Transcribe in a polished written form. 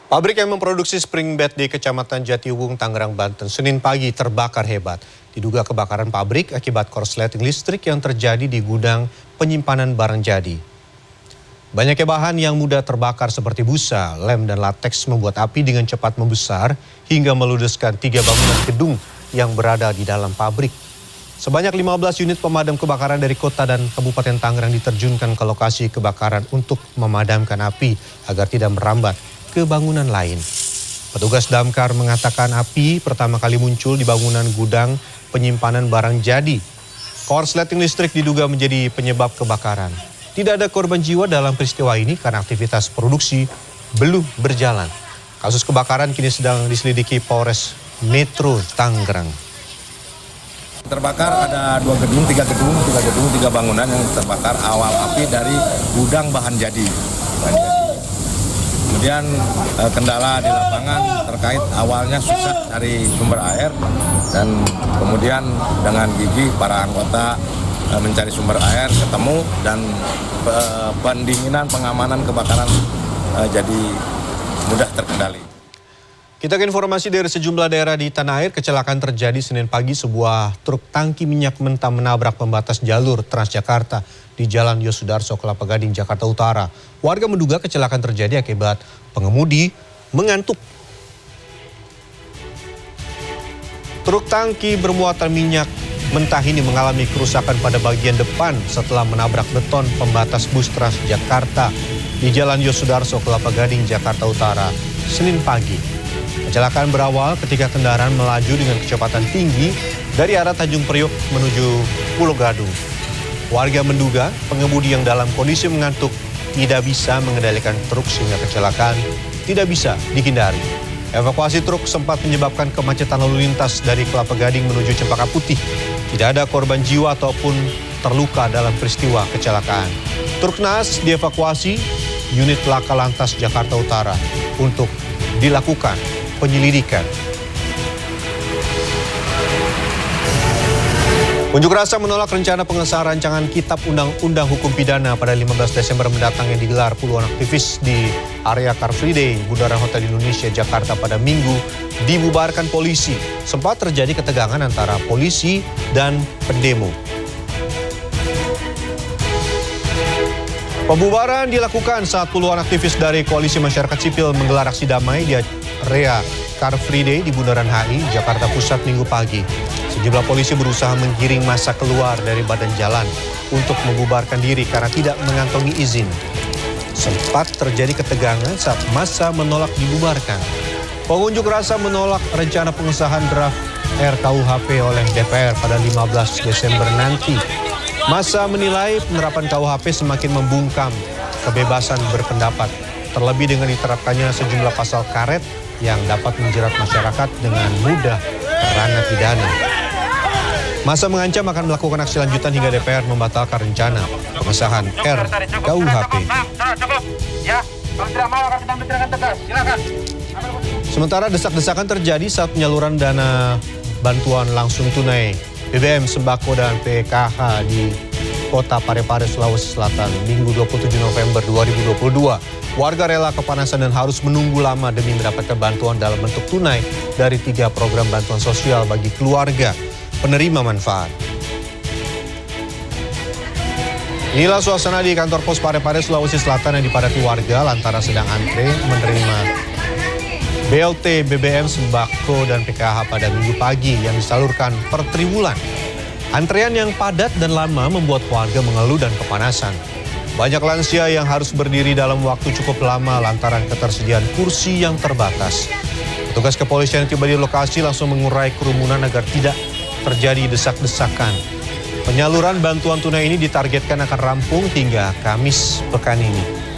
Pabrik yang memproduksi spring bed di Kecamatan Jatiwung, Tangerang, Banten, Senin pagi terbakar hebat. Diduga kebakaran pabrik akibat korsleting listrik yang terjadi di gudang penyimpanan barang jadi. Banyaknya bahan yang mudah terbakar seperti busa, lem, dan lateks membuat api dengan cepat membesar hingga meludeskan 3 bangunan gedung yang berada di dalam pabrik. Sebanyak 15 unit pemadam kebakaran dari kota dan Kabupaten Tangerang diterjunkan ke lokasi kebakaran untuk memadamkan api agar tidak merambat ke bangunan lain. Petugas damkar mengatakan api pertama kali muncul di bangunan gudang penyimpanan barang jadi. Korsleting listrik diduga menjadi penyebab kebakaran. Tidak ada korban jiwa dalam peristiwa ini karena aktivitas produksi belum berjalan. Kasus kebakaran kini sedang diselidiki Polres Metro Tangerang. Terbakar ada 3 bangunan yang terbakar. Awal api dari gudang bahan jadi. Kemudian kendala di lapangan terkait awalnya susah cari sumber air, dan kemudian dengan gigih para anggota mencari sumber air ketemu, dan pendinginan pengamanan kebakaran jadi mudah terkendali. Kita ke informasi dari sejumlah daerah di tanah air. Kecelakaan terjadi Senin pagi, sebuah truk tangki minyak mentah menabrak pembatas jalur Transjakarta di Jalan Yosudarso, Kelapa Gading, Jakarta Utara. Warga menduga kecelakaan terjadi akibat pengemudi mengantuk. Truk tangki bermuatan minyak mentah ini mengalami kerusakan pada bagian depan setelah menabrak beton pembatas bus Transjakarta di Jalan Yosudarso, Kelapa Gading, Jakarta Utara, Senin pagi. Kecelakaan berawal ketika kendaraan melaju dengan kecepatan tinggi dari arah Tanjung Priok menuju Pulau Gadung. Warga menduga pengemudi yang dalam kondisi mengantuk tidak bisa mengendalikan truk sehingga kecelakaan tidak bisa dihindari. Evakuasi truk sempat menyebabkan kemacetan lalu lintas dari Kelapa Gading menuju Cempaka Putih. Tidak ada korban jiwa ataupun terluka dalam peristiwa kecelakaan. Truk naas dievakuasi unit Laka Lantas Jakarta Utara untuk dilakukan penyelidikan. Unjuk rasa menolak rencana pengesahan rancangan Kitab Undang-Undang Hukum Pidana pada 15 Desember mendatang yang digelar puluhan aktivis di area Car Free Day, Bundaran Hotel Indonesia, Jakarta pada Minggu, dibubarkan polisi. Sempat terjadi ketegangan antara polisi dan pendemo. Pembubaran dilakukan saat puluhan aktivis dari Koalisi Masyarakat Sipil menggelar aksi damai di area Car Free Day di Bundaran HI, Jakarta Pusat Minggu pagi. Sejumlah polisi berusaha menggiring massa keluar dari badan jalan untuk membubarkan diri karena tidak mengantongi izin. Sempat terjadi ketegangan saat massa menolak dibubarkan. Pengunjuk rasa menolak rencana pengesahan draft RKUHP oleh DPR pada 15 Desember nanti. Massa menilai penerapan KUHP semakin membungkam kebebasan berpendapat, terlebih dengan diterapkannya sejumlah pasal karet yang dapat menjerat masyarakat dengan mudah ranah pidana. Massa mengancam akan melakukan aksi lanjutan hingga DPR membatalkan rencana pengesahan RKUHP. Sementara desak-desakan terjadi saat penyaluran dana bantuan langsung tunai BBM, sembako, dan PKH di Kota Parepare, Sulawesi Selatan, Minggu 27 November 2022. Warga rela kepanasan dan harus menunggu lama demi mendapatkan bantuan dalam bentuk tunai dari 3 program bantuan sosial bagi keluarga penerima manfaat. Inilah suasana di kantor pos Parepare, Sulawesi Selatan yang dipadati warga lantaran sedang antre menerima BLT, BBM, sembako, dan PKH pada Minggu pagi yang disalurkan per triwulan. Antrean yang padat dan lama membuat warga mengeluh dan kepanasan. Banyak lansia yang harus berdiri dalam waktu cukup lama lantaran ketersediaan kursi yang terbatas. Petugas kepolisian yang tiba di lokasi langsung mengurai kerumunan agar tidak terjadi desak-desakan. Penyaluran bantuan tunai ini ditargetkan akan rampung hingga Kamis pekan ini.